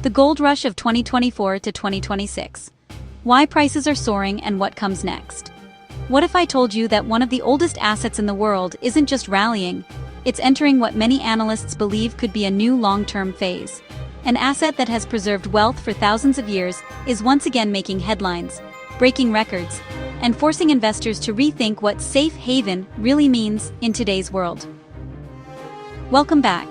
The gold rush of 2024 to 2026. Why prices are soaring and what comes next. What if I told you that one of the oldest assets in the world isn't just rallying, it's entering what many analysts believe could be a new long-term phase. An asset that has preserved wealth for thousands of years is once again making headlines, breaking records, and forcing investors to rethink what safe haven really means in today's world. Welcome back.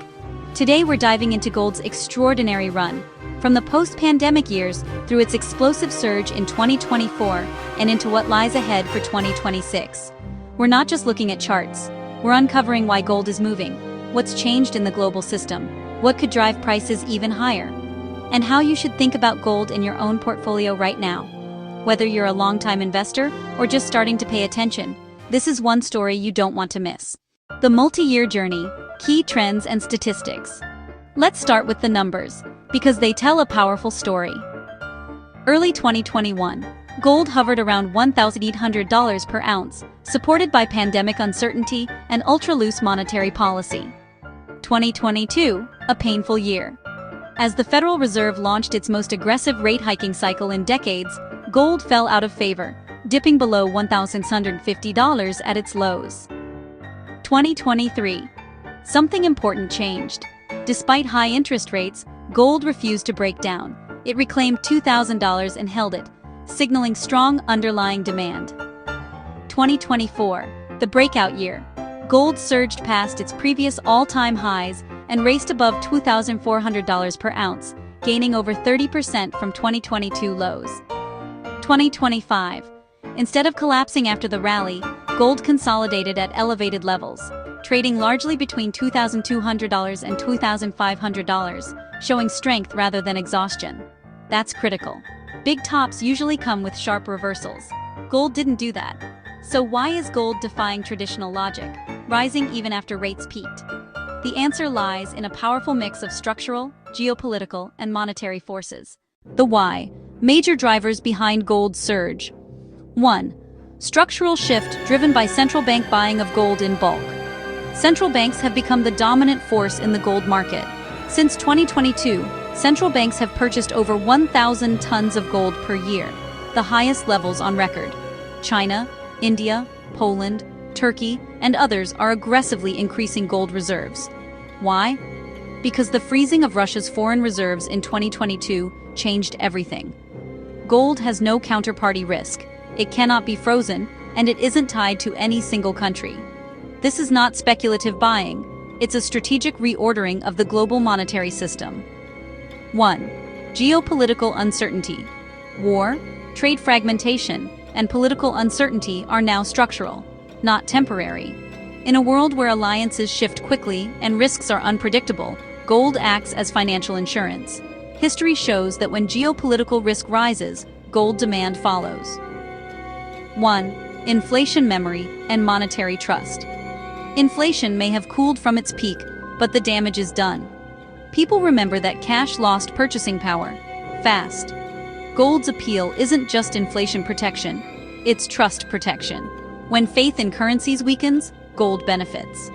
Today we're diving into gold's extraordinary run, from the post-pandemic years through its explosive surge in 2024 and into what lies ahead for 2026. We're not just looking at charts, we're uncovering why gold is moving, what's changed in the global system, what could drive prices even higher, and how you should think about gold in your own portfolio right now. Whether you're a long-time investor or just starting to pay attention, this is one story you don't want to miss. The multi-year journey, key trends and statistics. Let's start with the numbers, because they tell a powerful story. Early 2021, gold hovered around $1,800 per ounce, supported by pandemic uncertainty and ultra-loose monetary policy. 2022, a painful year. As the Federal Reserve launched its most aggressive rate hiking cycle in decades, gold fell out of favor, dipping below $1,650 at its lows. 2023. Something important changed. Despite high interest rates, gold refused to break down. It reclaimed $2,000 and held it, signaling strong underlying demand. 2024, the breakout year. Gold surged past its previous all-time highs and raced above $2,400 per ounce, gaining over 30% from 2022 lows. 2025. Instead of collapsing after the rally, gold consolidated at elevated levels, trading largely between $2,200 and $2,500, showing strength rather than exhaustion. That's critical. Big tops usually come with sharp reversals. Gold didn't do that. So why is gold defying traditional logic, rising even after rates peaked? The answer lies in a powerful mix of structural, geopolitical, and monetary forces. The why. Major drivers behind gold's surge. 1. Structural shift driven by central bank buying of gold in bulk. Central banks have become the dominant force in the gold market. Since 2022, central banks have purchased over 1,000 tons of gold per year, the highest levels on record. China, India, Poland, Turkey, and others are aggressively increasing gold reserves. Why? Because the freezing of Russia's foreign reserves in 2022 changed everything. Gold has no counterparty risk. It cannot be frozen, and it isn't tied to any single country. This is not speculative buying, it's a strategic reordering of the global monetary system. 1. Geopolitical uncertainty. War, trade fragmentation, and political uncertainty are now structural, not temporary. In a world where alliances shift quickly and risks are unpredictable, gold acts as financial insurance. History shows that when geopolitical risk rises, gold demand follows. 1. Inflation memory and monetary trust. Inflation may have cooled from its peak, but the damage is done. People remember that cash lost purchasing power fast. Gold's appeal isn't just inflation protection, it's trust protection. When faith in currencies weakens, gold benefits.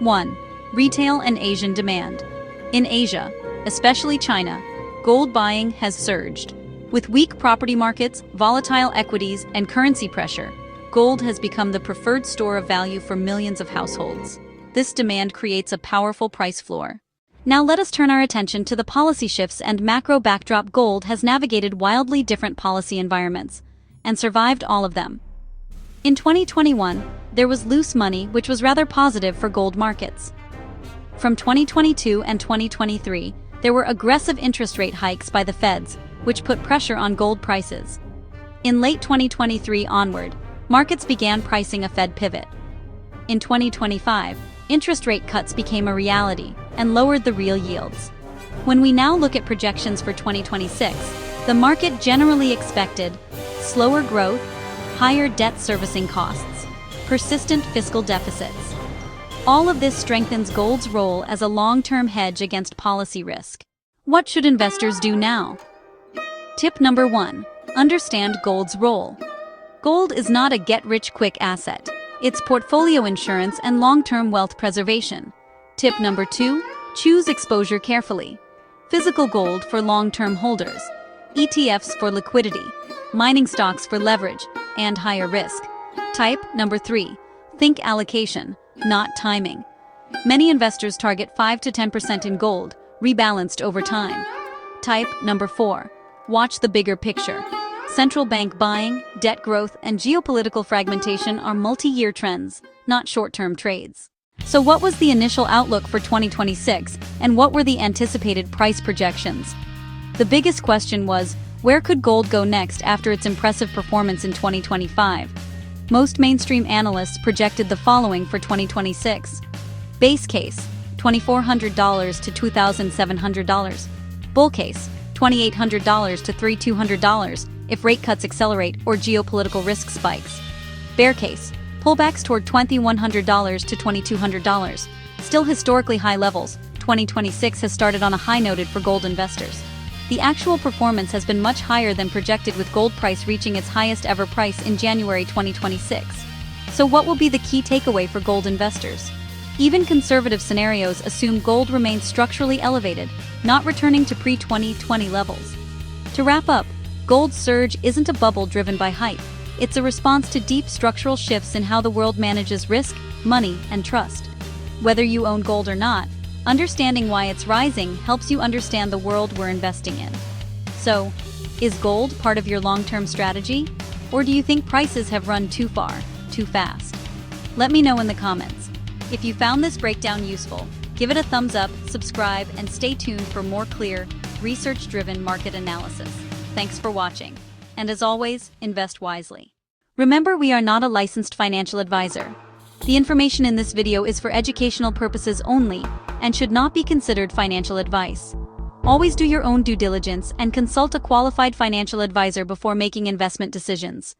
1. Retail and Asian demand. In Asia, especially China, gold buying has surged. With weak property markets, volatile equities, and currency pressure, gold has become the preferred store of value for millions of households. This demand creates a powerful price floor. Now let us turn our attention to the policy shifts and macro backdrop. Gold has navigated wildly different policy environments and survived all of them. In 2021, there was loose money, which was rather positive for gold markets. From 2022 and 2023, there were aggressive interest rate hikes by the Feds, which put pressure on gold prices. In late 2023 onward, markets began pricing a Fed pivot. In 2025, interest rate cuts became a reality and lowered the real yields. When we now look at projections for 2026, the market generally expected slower growth, higher debt servicing costs, persistent fiscal deficits. All of this strengthens gold's role as a long-term hedge against policy risk. What should investors do now? Tip number 1. Understand gold's role. Gold is not a get-rich-quick asset. It's portfolio insurance and long-term wealth preservation. Tip number 2. Choose exposure carefully. Physical gold for long-term holders. ETFs for liquidity. Mining stocks for leverage and higher risk. Type number 3. Think allocation, not timing. Many investors target 5 to 10% in gold, rebalanced over time. Type number 4. Watch the bigger picture. Central bank buying, debt growth, and geopolitical fragmentation are multi-year trends, not short-term trades. So what was the initial outlook for 2026, and what were the anticipated price projections? The biggest question was, where could gold go next after its impressive performance in 2025? Most mainstream analysts projected the following for 2026. Base case, $2,400 to $2,700. Bull case, $2,800 to $3,200 if rate cuts accelerate or geopolitical risk spikes. Bear case, pullbacks toward $2,100 to $2,200. Still historically high levels, 2026 has started on a high note for gold investors. The actual performance has been much higher than projected, with gold price reaching its highest ever price in January 2026. So what will be the key takeaway for gold investors? Even conservative scenarios assume gold remains structurally elevated, not returning to pre-2020 levels. To wrap up, gold's surge isn't a bubble driven by hype. It's a response to deep structural shifts in how the world manages risk, money, and trust. Whether you own gold or not, understanding why it's rising helps you understand the world we're investing in. So, is gold part of your long-term strategy? Or do you think prices have run too far, too fast? Let me know in the comments. If you found this breakdown useful, give it a thumbs up, subscribe, and stay tuned for more clear, research-driven market analysis. Thanks for watching. And as always, invest wisely. Remember, we are not a licensed financial advisor. The information in this video is for educational purposes only and should not be considered financial advice. Always do your own due diligence and consult a qualified financial advisor before making investment decisions.